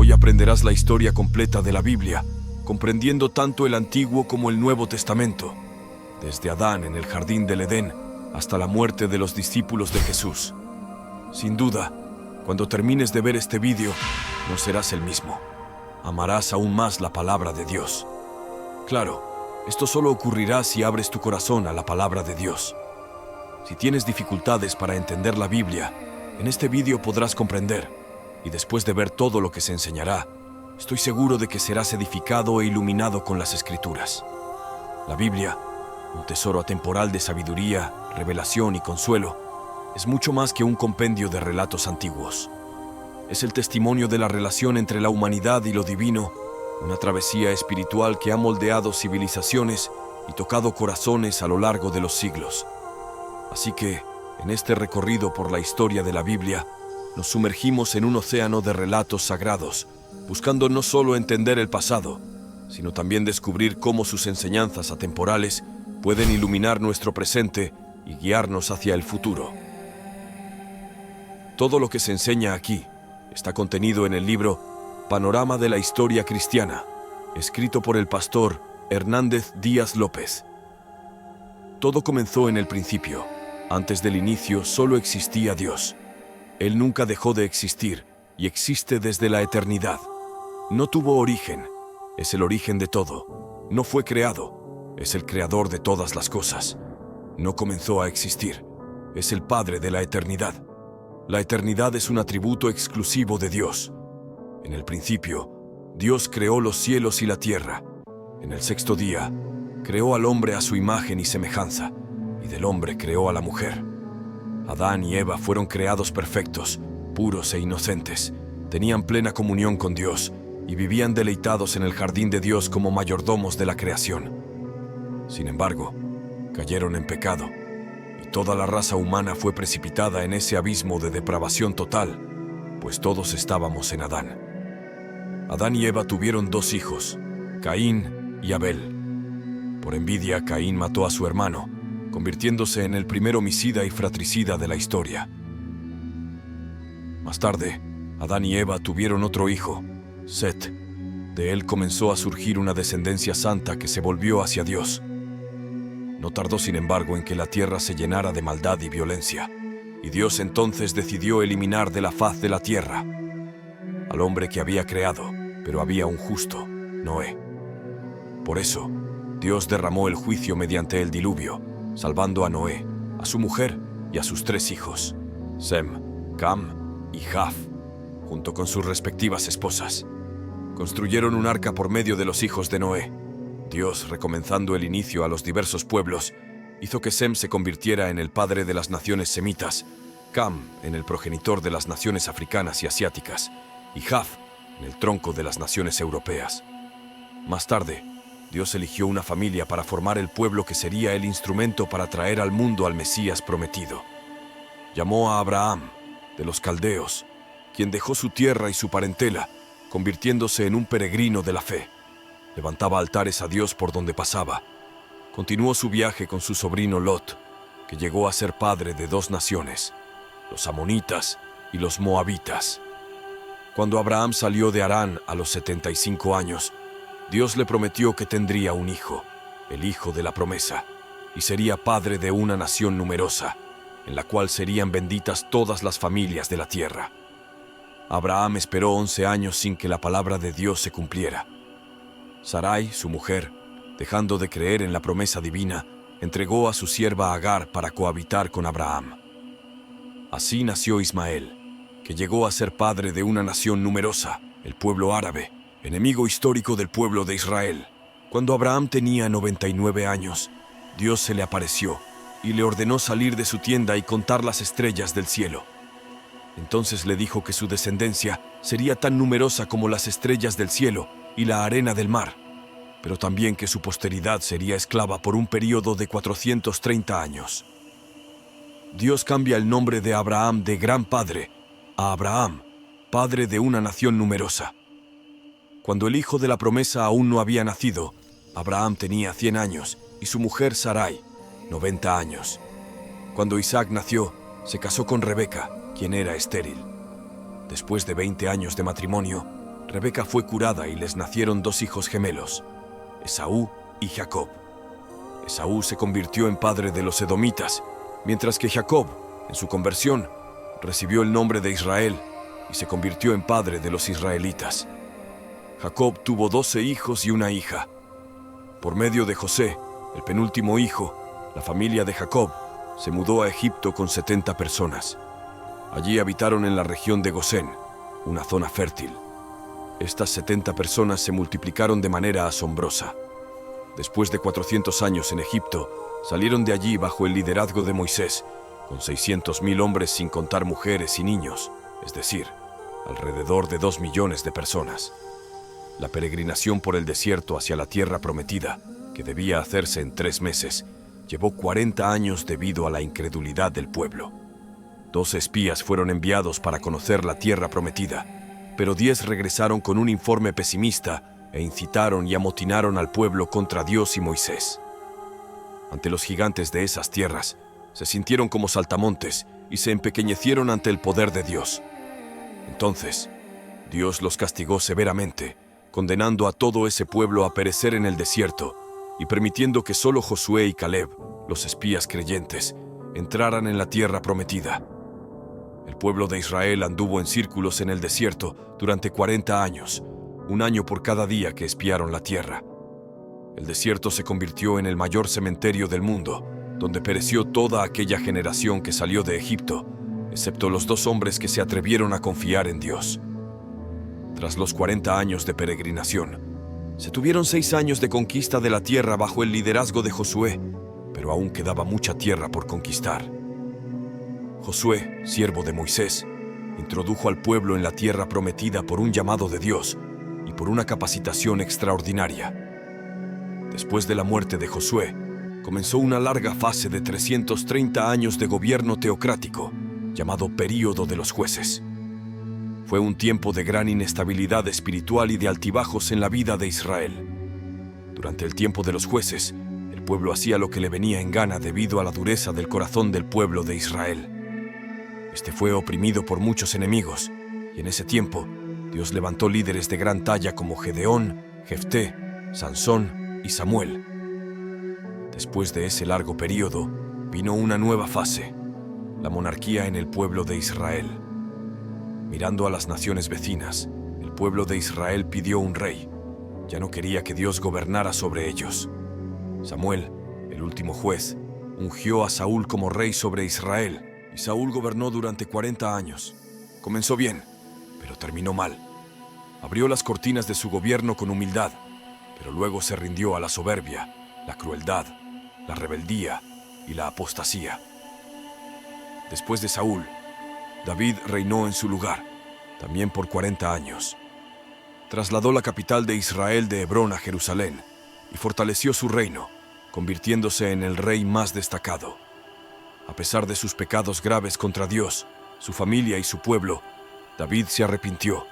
Hoy aprenderás la historia completa de la Biblia, comprendiendo tanto el Antiguo como el Nuevo Testamento, desde Adán en el jardín del Edén hasta la muerte de los discípulos de Jesús. Sin duda, cuando termines de ver este vídeo, no serás el mismo. Amarás aún más la palabra de Dios. Claro, esto solo ocurrirá si abres tu corazón a la palabra de Dios. Si tienes dificultades para entender la Biblia, en este vídeo podrás comprender, y después de ver todo lo que se enseñará, estoy seguro de que serás edificado e iluminado con las Escrituras. La Biblia, un tesoro atemporal de sabiduría, revelación y consuelo, es mucho más que un compendio de relatos antiguos. Es el testimonio de la relación entre la humanidad y lo divino, una travesía espiritual que ha moldeado civilizaciones y tocado corazones a lo largo de los siglos. Así que, en este recorrido por la historia de la Biblia, nos sumergimos en un océano de relatos sagrados, buscando no solo entender el pasado, sino también descubrir cómo sus enseñanzas atemporales pueden iluminar nuestro presente y guiarnos hacia el futuro. Todo lo que se enseña aquí está contenido en el libro Panorama de la Historia Cristiana, escrito por el pastor Hernández Díaz López. Todo comenzó en el principio. Antes del inicio solo existía Dios. Él nunca dejó de existir y existe desde la eternidad. No tuvo origen, es el origen de todo. No fue creado, es el creador de todas las cosas. No comenzó a existir, es el Padre de la eternidad. La eternidad es un atributo exclusivo de Dios. En el principio, Dios creó los cielos y la tierra. En el sexto día, creó al hombre a su imagen y semejanza, y del hombre creó a la mujer. Adán y Eva fueron creados perfectos, puros e inocentes. Tenían plena comunión con Dios y vivían deleitados en el jardín de Dios como mayordomos de la creación. Sin embargo, cayeron en pecado, y toda la raza humana fue precipitada en ese abismo de depravación total, pues todos estábamos en Adán. Adán y Eva tuvieron dos hijos, Caín y Abel. Por envidia, Caín mató a su hermano, convirtiéndose en el primer homicida y fratricida de la historia. Más tarde, Adán y Eva tuvieron otro hijo, Set. De él comenzó a surgir una descendencia santa que se volvió hacia Dios. No tardó, sin embargo, en que la tierra se llenara de maldad y violencia, y Dios entonces decidió eliminar de la faz de la tierra al hombre que había creado, pero había un justo, Noé. Por eso, Dios derramó el juicio mediante el diluvio, salvando a Noé, a su mujer y a sus tres hijos, Sem, Cam y Jaf, junto con sus respectivas esposas. Construyeron un arca por medio de los hijos de Noé. Dios, recomenzando el inicio a los diversos pueblos, hizo que Sem se convirtiera en el padre de las naciones semitas, Cam en el progenitor de las naciones africanas y asiáticas, y Jaf en el tronco de las naciones europeas. Más tarde, Dios eligió una familia para formar el pueblo que sería el instrumento para traer al mundo al Mesías prometido. Llamó a Abraham, de los caldeos, quien dejó su tierra y su parentela, convirtiéndose en un peregrino de la fe. Levantaba altares a Dios por donde pasaba. Continuó su viaje con su sobrino Lot, que llegó a ser padre de dos naciones, los amonitas y los moabitas. Cuando Abraham salió de Harán a los 75 años, Dios le prometió que tendría un hijo, el hijo de la promesa, y sería padre de una nación numerosa, en la cual serían benditas todas las familias de la tierra. Abraham esperó 11 años sin que la palabra de Dios se cumpliera. Sarai, su mujer, dejando de creer en la promesa divina, entregó a su sierva Agar para cohabitar con Abraham. Así nació Ismael, que llegó a ser padre de una nación numerosa, el pueblo árabe, enemigo histórico del pueblo de Israel. Cuando Abraham tenía 99 años, Dios se le apareció y le ordenó salir de su tienda y contar las estrellas del cielo. Entonces le dijo que su descendencia sería tan numerosa como las estrellas del cielo y la arena del mar, pero también que su posteridad sería esclava por un período de 430 años. Dios cambia el nombre de Abraham de Gran Padre a Abraham, padre de una nación numerosa. Cuando el hijo de la promesa aún no había nacido, Abraham tenía 100 años y su mujer Sarai, 90 años. Cuando Isaac nació, se casó con Rebeca, quien era estéril. Después de 20 años de matrimonio, Rebeca fue curada y les nacieron 2 hijos gemelos, Esaú y Jacob. Esaú se convirtió en padre de los edomitas, mientras que Jacob, en su conversión, recibió el nombre de Israel y se convirtió en padre de los israelitas. Jacob tuvo 12 hijos y una hija. Por medio de José, el penúltimo hijo, la familia de Jacob se mudó a Egipto con 70 personas. Allí habitaron en la región de Gosén, una zona fértil. Estas 70 personas se multiplicaron de manera asombrosa. Después de 400 años en Egipto, salieron de allí bajo el liderazgo de Moisés, con 600.000 hombres sin contar mujeres y niños, es decir, alrededor de 2 millones de personas. La peregrinación por el desierto hacia la tierra prometida, que debía hacerse en 3 meses, llevó 40 años debido a la incredulidad del pueblo. 12 espías fueron enviados para conocer la tierra prometida, pero 10 regresaron con un informe pesimista e incitaron y amotinaron al pueblo contra Dios y Moisés. Ante los gigantes de esas tierras, se sintieron como saltamontes y se empequeñecieron ante el poder de Dios. Entonces, Dios los castigó severamente, condenando a todo ese pueblo a perecer en el desierto y permitiendo que solo Josué y Caleb, los espías creyentes, entraran en la tierra prometida. El pueblo de Israel anduvo en círculos en el desierto durante 40 años, un año por cada día que espiaron la tierra. El desierto se convirtió en el mayor cementerio del mundo, donde pereció toda aquella generación que salió de Egipto, excepto los 2 hombres que se atrevieron a confiar en Dios. Tras los 40 años de peregrinación, se tuvieron 6 años de conquista de la tierra bajo el liderazgo de Josué, pero aún quedaba mucha tierra por conquistar. Josué, siervo de Moisés, introdujo al pueblo en la tierra prometida por un llamado de Dios y por una capacitación extraordinaria. Después de la muerte de Josué, comenzó una larga fase de 330 años de gobierno teocrático, llamado Período de los Jueces. Fue un tiempo de gran inestabilidad espiritual y de altibajos en la vida de Israel. Durante el tiempo de los jueces, el pueblo hacía lo que le venía en gana debido a la dureza del corazón del pueblo de Israel. Este fue oprimido por muchos enemigos, y en ese tiempo, Dios levantó líderes de gran talla como Gedeón, Jefté, Sansón y Samuel. Después de ese largo periodo, vino una nueva fase, la monarquía en el pueblo de Israel. Mirando a las naciones vecinas, el pueblo de Israel pidió un rey. Ya no quería que Dios gobernara sobre ellos. Samuel, el último juez, ungió a Saúl como rey sobre Israel, y Saúl gobernó durante 40 años. Comenzó bien, pero terminó mal. Abrió las cortinas de su gobierno con humildad, pero luego se rindió a la soberbia, la crueldad, la rebeldía y la apostasía. Después de Saúl, David reinó en su lugar, también por 40 años. Trasladó la capital de Israel de Hebrón a Jerusalén y fortaleció su reino, convirtiéndose en el rey más destacado. A pesar de sus pecados graves contra Dios, su familia y su pueblo, David se arrepintió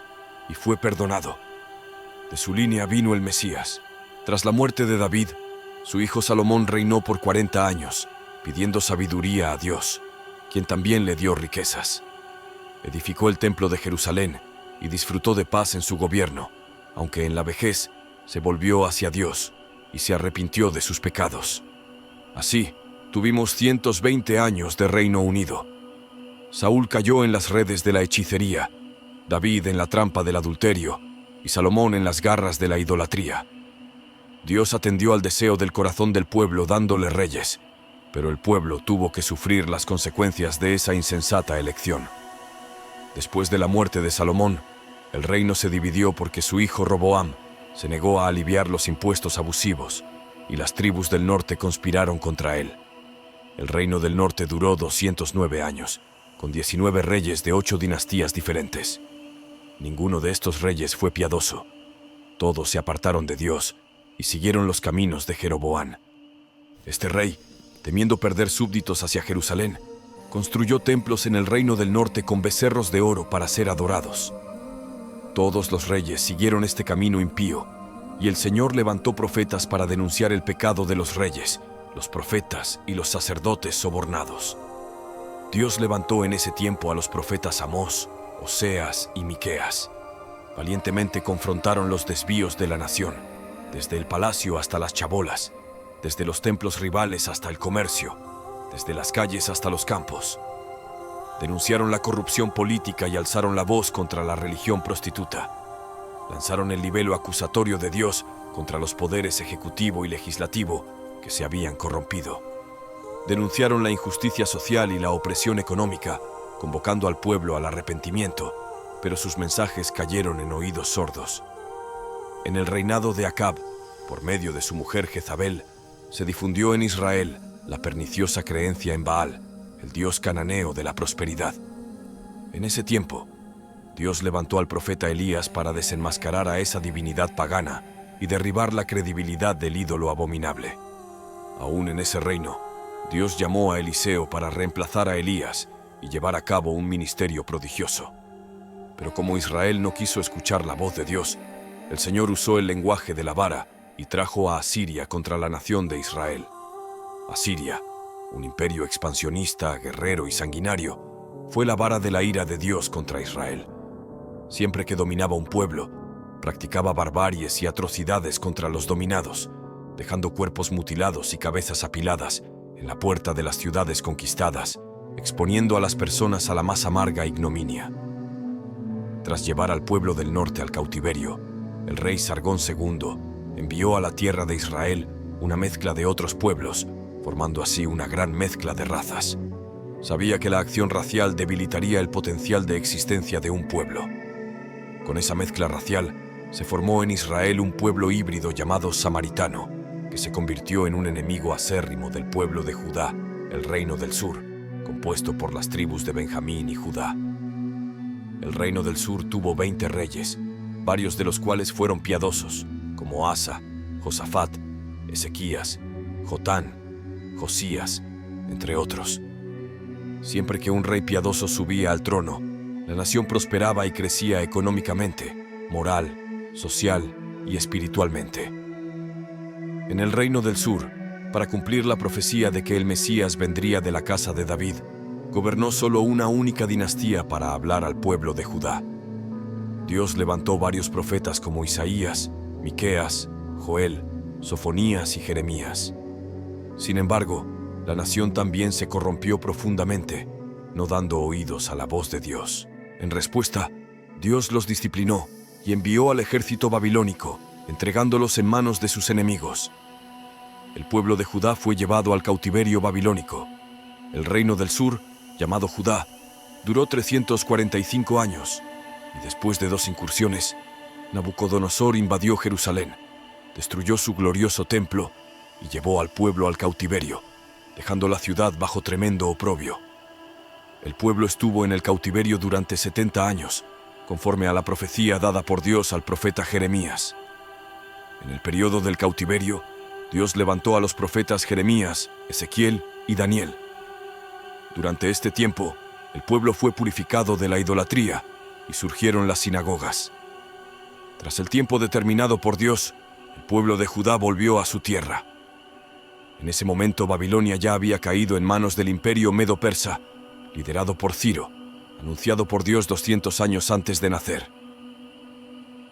y fue perdonado. De su línea vino el Mesías. Tras la muerte de David, su hijo Salomón reinó por 40 años, pidiendo sabiduría a Dios, quien también le dio riquezas. Edificó el templo de Jerusalén y disfrutó de paz en su gobierno, aunque en la vejez se volvió hacia Dios y se arrepintió de sus pecados. Así, tuvimos 120 años de Reino Unido. Saúl cayó en las redes de la hechicería, David en la trampa del adulterio y Salomón en las garras de la idolatría. Dios atendió al deseo del corazón del pueblo dándole reyes, pero el pueblo tuvo que sufrir las consecuencias de esa insensata elección. Después de la muerte de Salomón, el reino se dividió porque su hijo Roboam se negó a aliviar los impuestos abusivos y las tribus del norte conspiraron contra él. El reino del norte duró 209 años, con 19 reyes de 8 dinastías diferentes. Ninguno de estos reyes fue piadoso. Todos se apartaron de Dios y siguieron los caminos de Jeroboam. Este rey, temiendo perder súbditos hacia Jerusalén, construyó templos en el reino del norte con becerros de oro para ser adorados. Todos los reyes siguieron este camino impío, y el Señor levantó profetas para denunciar el pecado de los reyes, los profetas y los sacerdotes sobornados. Dios levantó en ese tiempo a los profetas Amós, Oseas y Miqueas. Valientemente confrontaron los desvíos de la nación, desde el palacio hasta las chabolas, desde los templos rivales hasta el comercio, desde las calles hasta los campos. Denunciaron la corrupción política y alzaron la voz contra la religión prostituta. Lanzaron el libelo acusatorio de Dios contra los poderes ejecutivo y legislativo que se habían corrompido. Denunciaron la injusticia social y la opresión económica, convocando al pueblo al arrepentimiento, pero sus mensajes cayeron en oídos sordos. En el reinado de Acab, por medio de su mujer Jezabel, se difundió en Israel la perniciosa creencia en Baal, el dios cananeo de la prosperidad. En ese tiempo, Dios levantó al profeta Elías para desenmascarar a esa divinidad pagana y derribar la credibilidad del ídolo abominable. Aún en ese reino, Dios llamó a Eliseo para reemplazar a Elías y llevar a cabo un ministerio prodigioso. Pero como Israel no quiso escuchar la voz de Dios, el Señor usó el lenguaje de la vara y trajo a Asiria contra la nación de Israel. Asiria, un imperio expansionista, guerrero y sanguinario, fue la vara de la ira de Dios contra Israel. Siempre que dominaba un pueblo, practicaba barbaries y atrocidades contra los dominados, dejando cuerpos mutilados y cabezas apiladas en la puerta de las ciudades conquistadas, exponiendo a las personas a la más amarga ignominia. Tras llevar al pueblo del norte al cautiverio, el rey Sargón II envió a la tierra de Israel una mezcla de otros pueblos, formando así una gran mezcla de razas. Sabía que la acción racial debilitaría el potencial de existencia de un pueblo. Con esa mezcla racial, se formó en Israel un pueblo híbrido llamado samaritano, que se convirtió en un enemigo acérrimo del pueblo de Judá, el reino del sur, compuesto por las tribus de Benjamín y Judá. El reino del sur tuvo 20 reyes, varios de los cuales fueron piadosos, como Asa, Josafat, Ezequías, Jotán, Josías, entre otros. Siempre que un rey piadoso subía al trono, la nación prosperaba y crecía económicamente, moral, social y espiritualmente. En el reino del sur, para cumplir la profecía de que el Mesías vendría de la casa de David, gobernó solo una única dinastía para hablar al pueblo de Judá. Dios levantó varios profetas como Isaías, Miqueas, Joel, Sofonías y Jeremías. Sin embargo, la nación también se corrompió profundamente, no dando oídos a la voz de Dios. En respuesta, Dios los disciplinó y envió al ejército babilónico, entregándolos en manos de sus enemigos. El pueblo de Judá fue llevado al cautiverio babilónico. El reino del sur, llamado Judá, duró 345 años, y después de 2 incursiones, Nabucodonosor invadió Jerusalén, destruyó su glorioso templo y llevó al pueblo al cautiverio, dejando la ciudad bajo tremendo oprobio. El pueblo estuvo en el cautiverio durante 70 años, conforme a la profecía dada por Dios al profeta Jeremías. En el periodo del cautiverio, Dios levantó a los profetas Jeremías, Ezequiel y Daniel. Durante este tiempo, el pueblo fue purificado de la idolatría y surgieron las sinagogas. Tras el tiempo determinado por Dios, el pueblo de Judá volvió a su tierra. En ese momento Babilonia ya había caído en manos del imperio medo-persa, liderado por Ciro, anunciado por Dios 200 años antes de nacer.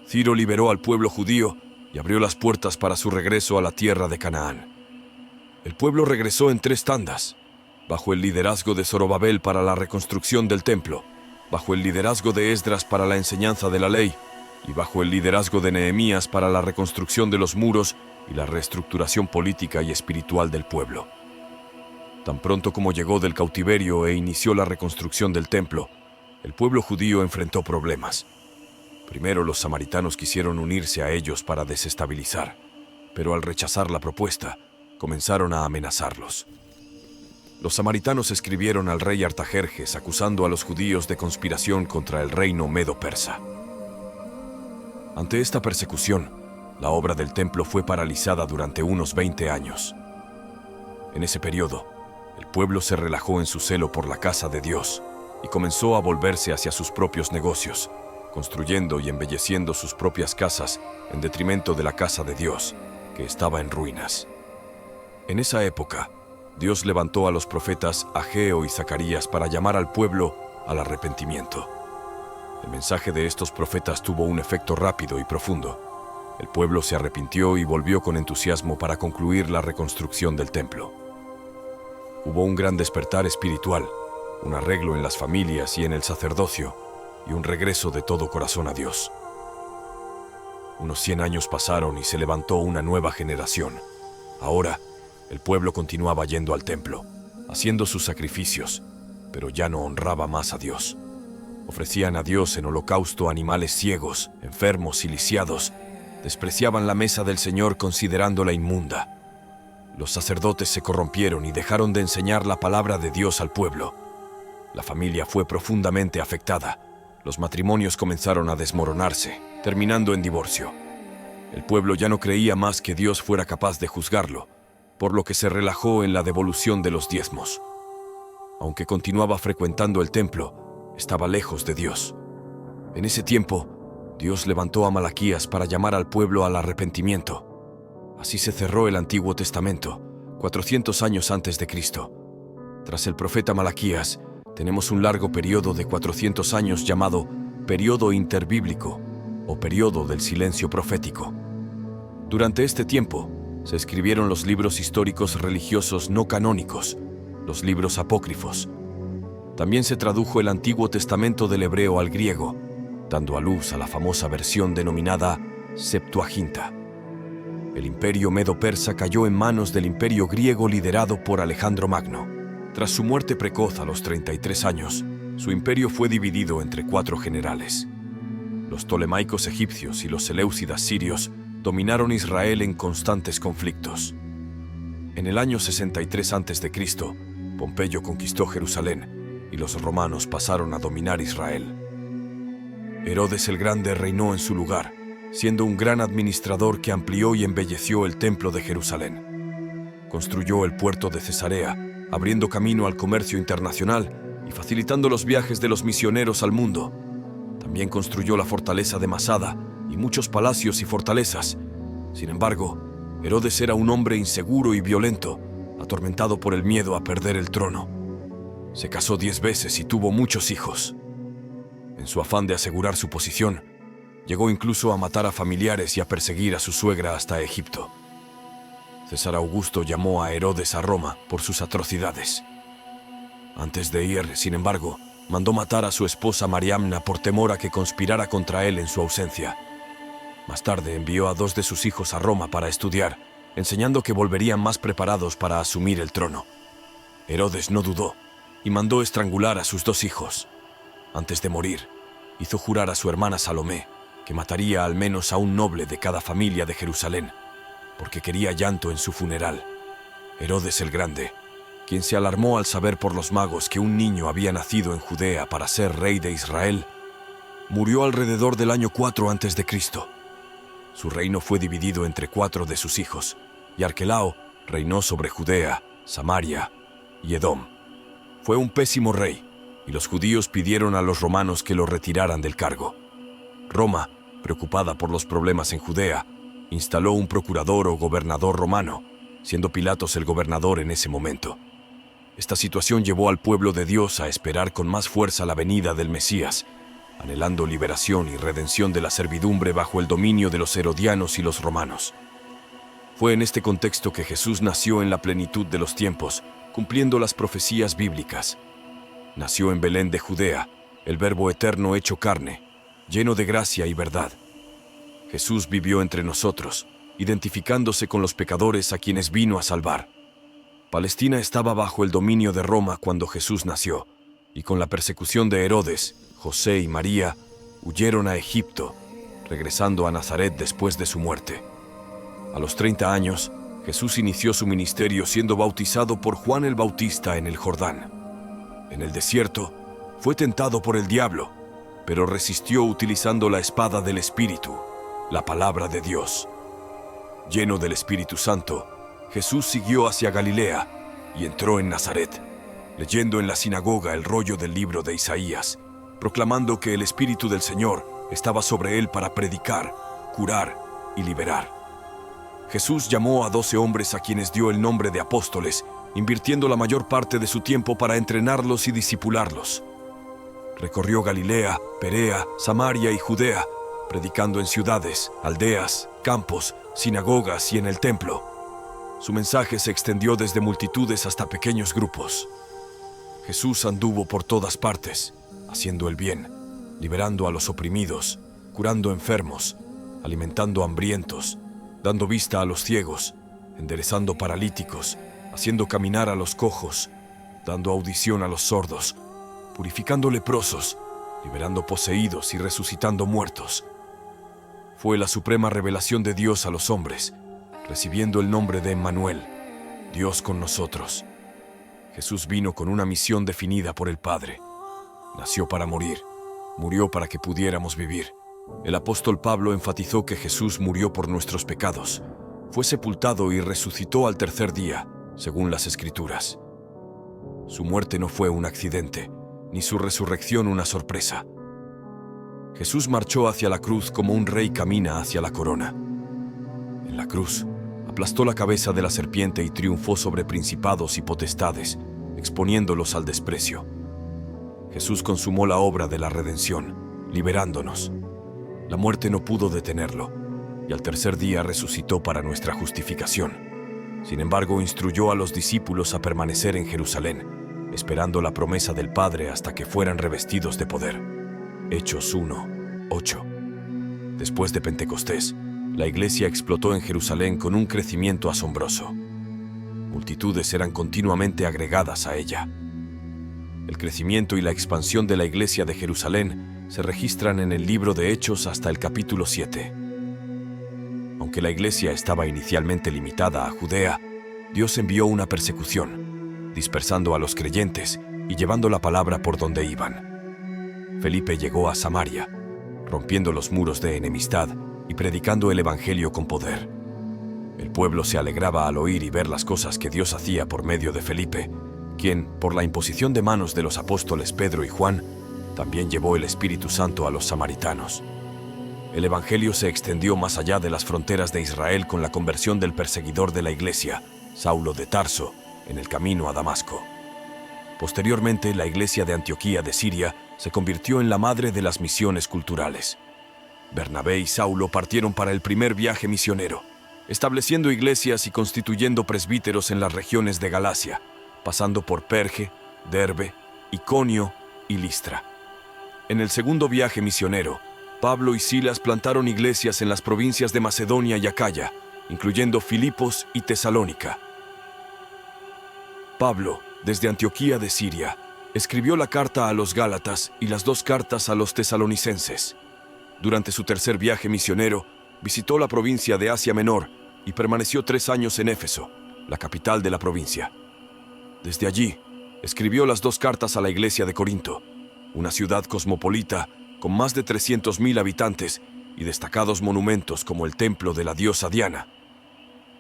Ciro liberó al pueblo judío y abrió las puertas para su regreso a la tierra de Canaán. El pueblo regresó en 3 tandas, bajo el liderazgo de Zorobabel para la reconstrucción del templo, bajo el liderazgo de Esdras para la enseñanza de la ley y bajo el liderazgo de Nehemías para la reconstrucción de los muros y la reestructuración política y espiritual del pueblo. Tan pronto como llegó del cautiverio e inició la reconstrucción del templo, el pueblo judío enfrentó problemas. Primero los samaritanos quisieron unirse a ellos para desestabilizar, pero al rechazar la propuesta, comenzaron a amenazarlos. Los samaritanos escribieron al rey Artajerjes acusando a los judíos de conspiración contra el reino medo-persa. Ante esta persecución, la obra del templo fue paralizada durante unos 20 años. En ese periodo, el pueblo se relajó en su celo por la casa de Dios y comenzó a volverse hacia sus propios negocios, construyendo y embelleciendo sus propias casas en detrimento de la casa de Dios, que estaba en ruinas. En esa época, Dios levantó a los profetas Ageo y Zacarías para llamar al pueblo al arrepentimiento. El mensaje de estos profetas tuvo un efecto rápido y profundo. El pueblo se arrepintió y volvió con entusiasmo para concluir la reconstrucción del templo. Hubo un gran despertar espiritual, un arreglo en las familias y en el sacerdocio, y un regreso de todo corazón a Dios. Unos 100 años pasaron y se levantó una nueva generación. Ahora, el pueblo continuaba yendo al templo, haciendo sus sacrificios, pero ya no honraba más a Dios. Ofrecían a Dios en holocausto animales ciegos, enfermos y lisiados. Despreciaban la mesa del Señor considerándola inmunda. Los sacerdotes se corrompieron y dejaron de enseñar la palabra de Dios al pueblo. La familia fue profundamente afectada. Los matrimonios comenzaron a desmoronarse, terminando en divorcio. El pueblo ya no creía más que Dios fuera capaz de juzgarlo, por lo que se relajó en la devolución de los diezmos. Aunque continuaba frecuentando el templo, estaba lejos de Dios. En ese tiempo, Dios levantó a Malaquías para llamar al pueblo al arrepentimiento. Así se cerró el Antiguo Testamento, 400 años antes de Cristo. Tras el profeta Malaquías, tenemos un largo periodo de 400 años llamado Período Interbíblico o Período del Silencio Profético. Durante este tiempo, se escribieron los libros históricos religiosos no canónicos, los libros apócrifos. También se tradujo el Antiguo Testamento del hebreo al griego, dando a luz a la famosa versión denominada Septuaginta. El imperio medo-persa cayó en manos del imperio griego liderado por Alejandro Magno. Tras su muerte precoz a los 33 años, su imperio fue dividido entre 4 generales. Los tolemaicos egipcios y los seleucidas sirios dominaron Israel en constantes conflictos. En el año 63 a.C., Pompeyo conquistó Jerusalén y los romanos pasaron a dominar Israel. Herodes el Grande reinó en su lugar, siendo un gran administrador que amplió y embelleció el templo de Jerusalén. Construyó el puerto de Cesarea, abriendo camino al comercio internacional y facilitando los viajes de los misioneros al mundo. También construyó la fortaleza de Masada y muchos palacios y fortalezas. Sin embargo, Herodes era un hombre inseguro y violento, atormentado por el miedo a perder el trono. Se casó 10 veces y tuvo muchos hijos. En su afán de asegurar su posición, llegó incluso a matar a familiares y a perseguir a su suegra hasta Egipto. César Augusto llamó a Herodes a Roma por sus atrocidades. Antes de ir, sin embargo, mandó matar a su esposa Mariamna por temor a que conspirara contra él en su ausencia. Más tarde envió a 2 de sus hijos a Roma para estudiar, enseñando que volverían más preparados para asumir el trono. Herodes no dudó y mandó estrangular a sus 2 hijos. Antes de morir, hizo jurar a su hermana Salomé que mataría al menos a un noble de cada familia de Jerusalén, porque quería llanto en su funeral. Herodes el Grande, quien se alarmó al saber por los magos que un niño había nacido en Judea para ser rey de Israel, murió alrededor del año 4 a.C. Su reino fue dividido entre 4 de sus hijos, y Arquelao reinó sobre Judea, Samaria y Edom. Fue un pésimo rey, y los judíos pidieron a los romanos que lo retiraran del cargo. Roma, preocupada por los problemas en Judea, instaló un procurador o gobernador romano, siendo Pilatos el gobernador en ese momento. Esta situación llevó al pueblo de Dios a esperar con más fuerza la venida del Mesías, anhelando liberación y redención de la servidumbre bajo el dominio de los herodianos y los romanos. Fue en este contexto que Jesús nació en la plenitud de los tiempos, cumpliendo las profecías bíblicas. Nació en Belén de Judea, el Verbo eterno hecho carne, lleno de gracia y verdad. Jesús vivió entre nosotros, identificándose con los pecadores a quienes vino a salvar. Palestina estaba bajo el dominio de Roma cuando Jesús nació, y con la persecución de Herodes, José y María huyeron a Egipto, regresando a Nazaret después de su muerte. A los 30 años, Jesús inició su ministerio siendo bautizado por Juan el Bautista en el Jordán. En el desierto, fue tentado por el diablo, pero resistió utilizando la espada del Espíritu, la palabra de Dios. Lleno del Espíritu Santo, Jesús siguió hacia Galilea y entró en Nazaret, leyendo en la sinagoga el rollo del libro de Isaías, proclamando que el Espíritu del Señor estaba sobre él para predicar, curar y liberar. Jesús llamó a 12 hombres a quienes dio el nombre de apóstoles, invirtiendo la mayor parte de su tiempo para entrenarlos y discipularlos. Recorrió Galilea, Perea, Samaria y Judea, predicando en ciudades, aldeas, campos, sinagogas y en el templo. Su mensaje se extendió desde multitudes hasta pequeños grupos. Jesús anduvo por todas partes, haciendo el bien, liberando a los oprimidos, curando enfermos, alimentando hambrientos, dando vista a los ciegos, enderezando paralíticos, haciendo caminar a los cojos, dando audición a los sordos, purificando leprosos, liberando poseídos y resucitando muertos. Fue la suprema revelación de Dios a los hombres, recibiendo el nombre de Emmanuel, Dios con nosotros. Jesús vino con una misión definida por el Padre. Nació para morir, murió para que pudiéramos vivir. El apóstol Pablo enfatizó que Jesús murió por nuestros pecados, fue sepultado y resucitó al tercer día, según las Escrituras. Su muerte no fue un accidente, ni su resurrección una sorpresa. Jesús marchó hacia la cruz como un rey camina hacia la corona. En la cruz, aplastó la cabeza de la serpiente y triunfó sobre principados y potestades, exponiéndolos al desprecio. Jesús consumó la obra de la redención, liberándonos. La muerte no pudo detenerlo, y al tercer día resucitó para nuestra justificación. Sin embargo, instruyó a los discípulos a permanecer en Jerusalén, esperando la promesa del Padre hasta que fueran revestidos de poder. Hechos 1:8. Después de Pentecostés, la iglesia explotó en Jerusalén con un crecimiento asombroso. Multitudes eran continuamente agregadas a ella. El crecimiento y la expansión de la iglesia de Jerusalén se registran en el libro de Hechos hasta el capítulo 7. Aunque la iglesia estaba inicialmente limitada a Judea, Dios envió una persecución, dispersando a los creyentes y llevando la palabra por donde iban. Felipe llegó a Samaria, rompiendo los muros de enemistad y predicando el evangelio con poder. El pueblo se alegraba al oír y ver las cosas que Dios hacía por medio de Felipe, quien, por la imposición de manos de los apóstoles Pedro y Juan, también llevó el Espíritu Santo a los samaritanos. El evangelio se extendió más allá de las fronteras de Israel con la conversión del perseguidor de la iglesia, Saulo de Tarso, en el camino a Damasco. Posteriormente, la iglesia de Antioquía de Siria se convirtió en la madre de las misiones culturales. Bernabé y Saulo partieron para el primer viaje misionero, estableciendo iglesias y constituyendo presbíteros en las regiones de Galacia, pasando por Perge, Derbe, Iconio y Listra. En el segundo viaje misionero, Pablo y Silas plantaron iglesias en las provincias de Macedonia y Acaya, incluyendo Filipos y Tesalónica. Pablo, desde Antioquía de Siria, escribió la carta a los Gálatas y las dos cartas a los tesalonicenses. Durante su tercer viaje misionero, visitó la provincia de Asia Menor y permaneció 3 años en Éfeso, la capital de la provincia. Desde allí, escribió las dos cartas a la iglesia de Corinto, una ciudad cosmopolita con más de 300.000 habitantes y destacados monumentos como el templo de la diosa Diana.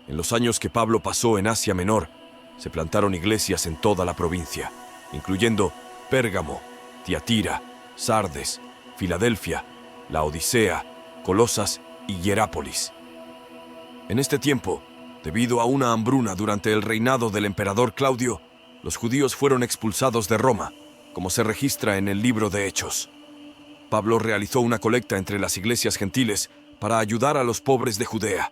En los años que Pablo pasó en Asia Menor, se plantaron iglesias en toda la provincia, incluyendo Pérgamo, Tiatira, Sardes, Filadelfia, Laodicea, Colosas y Hierápolis. En este tiempo, debido a una hambruna durante el reinado del emperador Claudio, los judíos fueron expulsados de Roma, como se registra en el libro de Hechos. Pablo realizó una colecta entre las iglesias gentiles para ayudar a los pobres de Judea.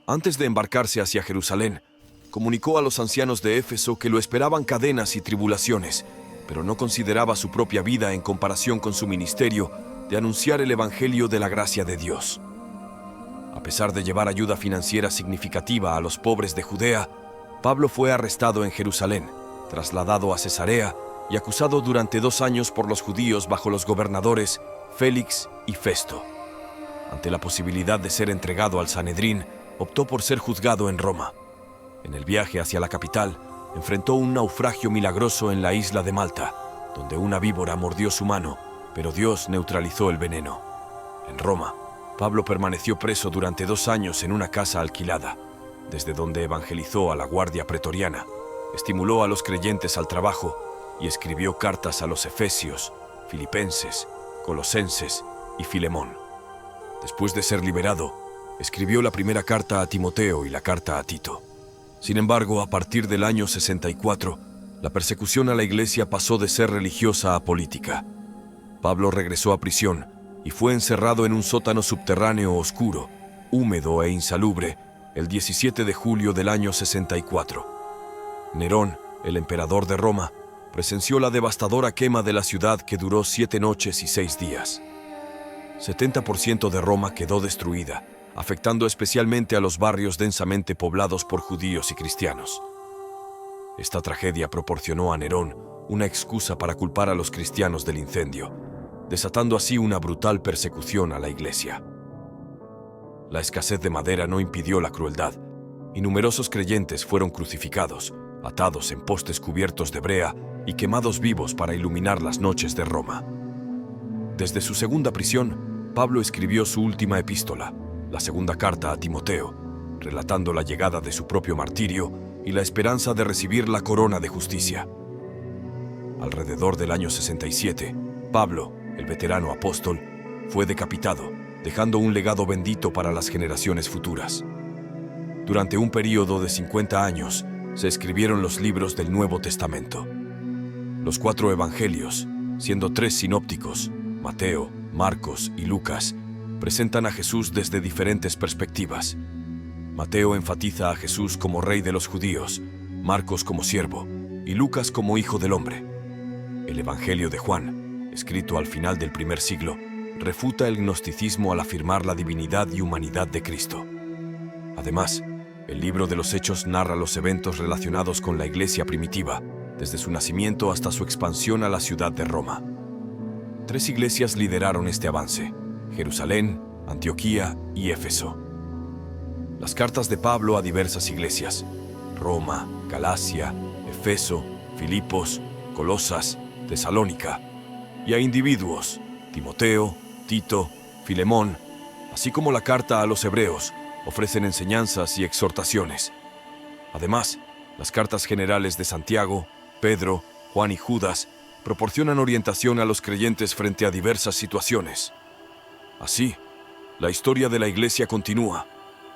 Antes de embarcarse hacia Jerusalén, comunicó a los ancianos de Éfeso que lo esperaban cadenas y tribulaciones, pero no consideraba su propia vida en comparación con su ministerio de anunciar el evangelio de la gracia de Dios. A pesar de llevar ayuda financiera significativa a los pobres de Judea, Pablo fue arrestado en Jerusalén, trasladado a Cesarea y acusado durante 2 años por los judíos bajo los gobernadores Félix y Festo. Ante la posibilidad de ser entregado al Sanedrín, optó por ser juzgado en Roma. En el viaje hacia la capital, enfrentó un naufragio milagroso en la isla de Malta, donde una víbora mordió su mano, pero Dios neutralizó el veneno. En Roma, Pablo permaneció preso durante 2 años en una casa alquilada, desde donde evangelizó a la guardia pretoriana, estimuló a los creyentes al trabajo y escribió cartas a los efesios, filipenses, colosenses y Filemón. Después de ser liberado, escribió la primera carta a Timoteo y la carta a Tito. Sin embargo, a partir del año 64, La persecución a la iglesia pasó de ser religiosa a política. Pablo regresó a prisión y fue encerrado en un sótano subterráneo oscuro, húmedo e insalubre, el 17 de julio del año 64. Nerón, el emperador de Roma, presenció la devastadora quema de la ciudad que duró 7 noches y 6 días. 70% de Roma quedó destruida, afectando especialmente a los barrios densamente poblados por judíos y cristianos. Esta tragedia proporcionó a Nerón una excusa para culpar a los cristianos del incendio, desatando así una brutal persecución a la iglesia. La escasez de madera no impidió la crueldad, y numerosos creyentes fueron crucificados, atados en postes cubiertos de brea y quemados vivos para iluminar las noches de Roma. Desde su segunda prisión, Pablo escribió su última epístola, la segunda carta a Timoteo, relatando la llegada de su propio martirio y la esperanza de recibir la corona de justicia. Alrededor del año 67, Pablo, el veterano apóstol, fue decapitado, dejando un legado bendito para las generaciones futuras. Durante un período de 50 años, se escribieron los libros del Nuevo Testamento. Los 4 evangelios, siendo 3 sinópticos, Mateo, Marcos y Lucas, presentan a Jesús desde diferentes perspectivas. Mateo enfatiza a Jesús como rey de los judíos, Marcos como siervo y Lucas como hijo del hombre. El Evangelio de Juan, escrito al final del primer siglo, refuta el gnosticismo al afirmar la divinidad y humanidad de Cristo. Además, el libro de los Hechos narra los eventos relacionados con la iglesia primitiva, desde su nacimiento hasta su expansión a la ciudad de Roma. 3 iglesias lideraron este avance: Jerusalén, Antioquía y Éfeso. Las cartas de Pablo a diversas iglesias, Roma, Galacia, Efeso, Filipos, Colosas, Tesalónica, y a individuos, Timoteo, Tito, Filemón, así como la carta a los hebreos, ofrecen enseñanzas y exhortaciones. Además, las cartas generales de Santiago, Pedro, Juan y Judas proporcionan orientación a los creyentes frente a diversas situaciones. Así, la historia de la iglesia continúa,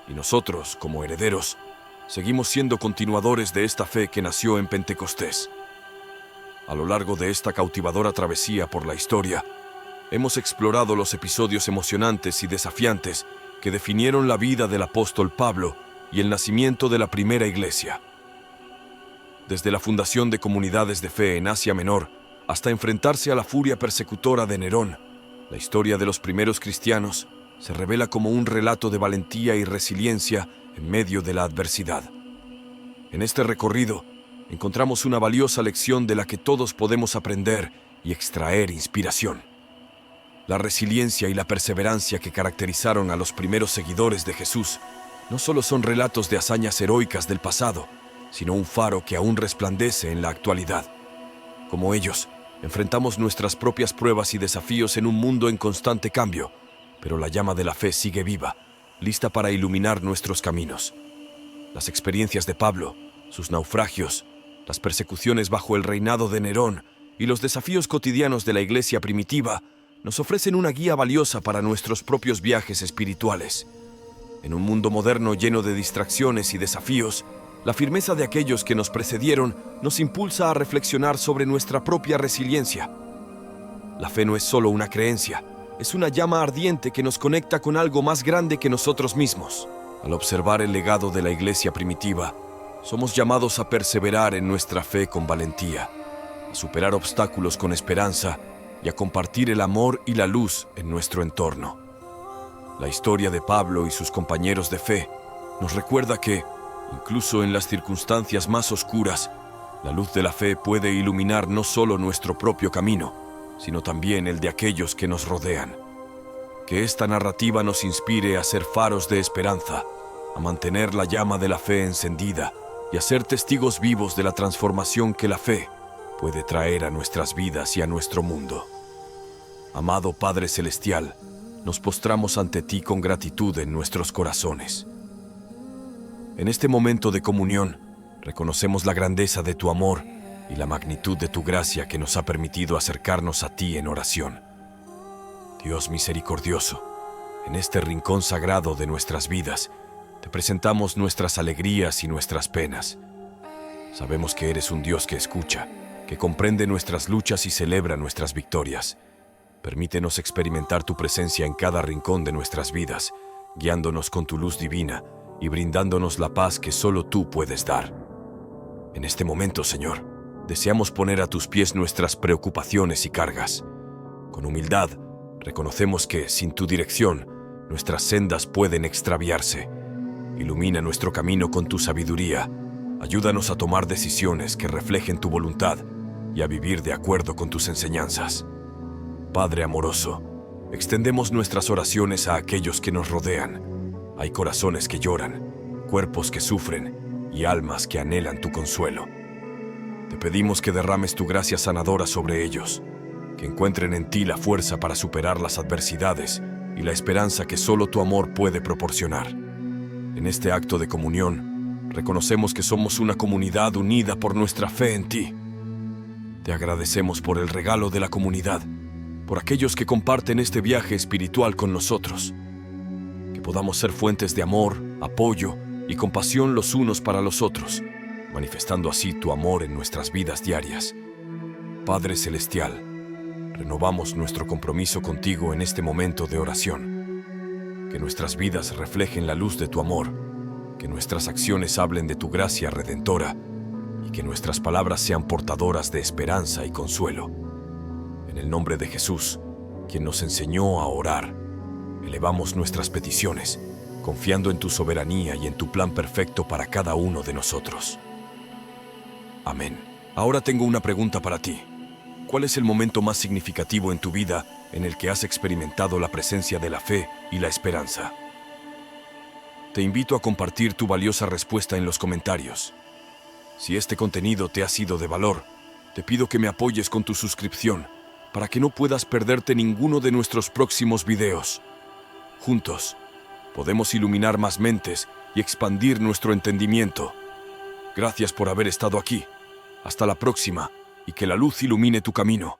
y nosotros, como herederos, seguimos siendo continuadores de esta fe que nació en Pentecostés. A lo largo de esta cautivadora travesía por la historia, hemos explorado los episodios emocionantes y desafiantes que definieron la vida del apóstol Pablo y el nacimiento de la primera iglesia. Desde la fundación de comunidades de fe en Asia Menor hasta enfrentarse a la furia persecutora de Nerón, la historia de los primeros cristianos se revela como un relato de valentía y resiliencia en medio de la adversidad. En este recorrido, encontramos una valiosa lección de la que todos podemos aprender y extraer inspiración. La resiliencia y la perseverancia que caracterizaron a los primeros seguidores de Jesús no solo son relatos de hazañas heroicas del pasado, sino un faro que aún resplandece en la actualidad. Como ellos, enfrentamos nuestras propias pruebas y desafíos en un mundo en constante cambio, pero la llama de la fe sigue viva, lista para iluminar nuestros caminos. Las experiencias de Pablo, sus naufragios, las persecuciones bajo el reinado de Nerón y los desafíos cotidianos de la iglesia primitiva nos ofrecen una guía valiosa para nuestros propios viajes espirituales. En un mundo moderno lleno de distracciones y desafíos, la firmeza de aquellos que nos precedieron nos impulsa a reflexionar sobre nuestra propia resiliencia. La fe no es solo una creencia, es una llama ardiente que nos conecta con algo más grande que nosotros mismos. Al observar el legado de la iglesia primitiva, somos llamados a perseverar en nuestra fe con valentía, a superar obstáculos con esperanza y a compartir el amor y la luz en nuestro entorno. La historia de Pablo y sus compañeros de fe nos recuerda que, incluso en las circunstancias más oscuras, la luz de la fe puede iluminar no solo nuestro propio camino, sino también el de aquellos que nos rodean. Que esta narrativa nos inspire a ser faros de esperanza, a mantener la llama de la fe encendida y a ser testigos vivos de la transformación que la fe puede traer a nuestras vidas y a nuestro mundo. Amado Padre Celestial, nos postramos ante ti con gratitud en nuestros corazones. En este momento de comunión, reconocemos la grandeza de tu amor y la magnitud de tu gracia que nos ha permitido acercarnos a ti en oración. Dios misericordioso, en este rincón sagrado de nuestras vidas, te presentamos nuestras alegrías y nuestras penas. Sabemos que eres un Dios que escucha, que comprende nuestras luchas y celebra nuestras victorias. Permítenos experimentar tu presencia en cada rincón de nuestras vidas, guiándonos con tu luz divina y brindándonos la paz que solo tú puedes dar. En este momento, Señor, deseamos poner a tus pies nuestras preocupaciones y cargas. Con humildad, reconocemos que, sin tu dirección, nuestras sendas pueden extraviarse. Ilumina nuestro camino con tu sabiduría. Ayúdanos a tomar decisiones que reflejen tu voluntad y a vivir de acuerdo con tus enseñanzas. Padre amoroso, extendemos nuestras oraciones a aquellos que nos rodean. Hay corazones que lloran, cuerpos que sufren y almas que anhelan tu consuelo. Te pedimos que derrames tu gracia sanadora sobre ellos, que encuentren en ti la fuerza para superar las adversidades y la esperanza que solo tu amor puede proporcionar. En este acto de comunión, reconocemos que somos una comunidad unida por nuestra fe en ti. Te agradecemos por el regalo de la comunidad, por aquellos que comparten este viaje espiritual con nosotros. Que podamos ser fuentes de amor, apoyo y compasión los unos para los otros, manifestando así tu amor en nuestras vidas diarias. Padre Celestial, renovamos nuestro compromiso contigo en este momento de oración. Que nuestras vidas reflejen la luz de tu amor, que nuestras acciones hablen de tu gracia redentora y que nuestras palabras sean portadoras de esperanza y consuelo. En el nombre de Jesús, quien nos enseñó a orar, elevamos nuestras peticiones, confiando en tu soberanía y en tu plan perfecto para cada uno de nosotros. Amén. Ahora tengo una pregunta para ti. ¿Cuál es el momento más significativo en tu vida en el que has experimentado la presencia de la fe y la esperanza? Te invito a compartir tu valiosa respuesta en los comentarios. Si este contenido te ha sido de valor, te pido que me apoyes con tu suscripción para que no puedas perderte ninguno de nuestros próximos videos. Juntos, podemos iluminar más mentes y expandir nuestro entendimiento. Gracias por haber estado aquí. Hasta la próxima, y que la luz ilumine tu camino.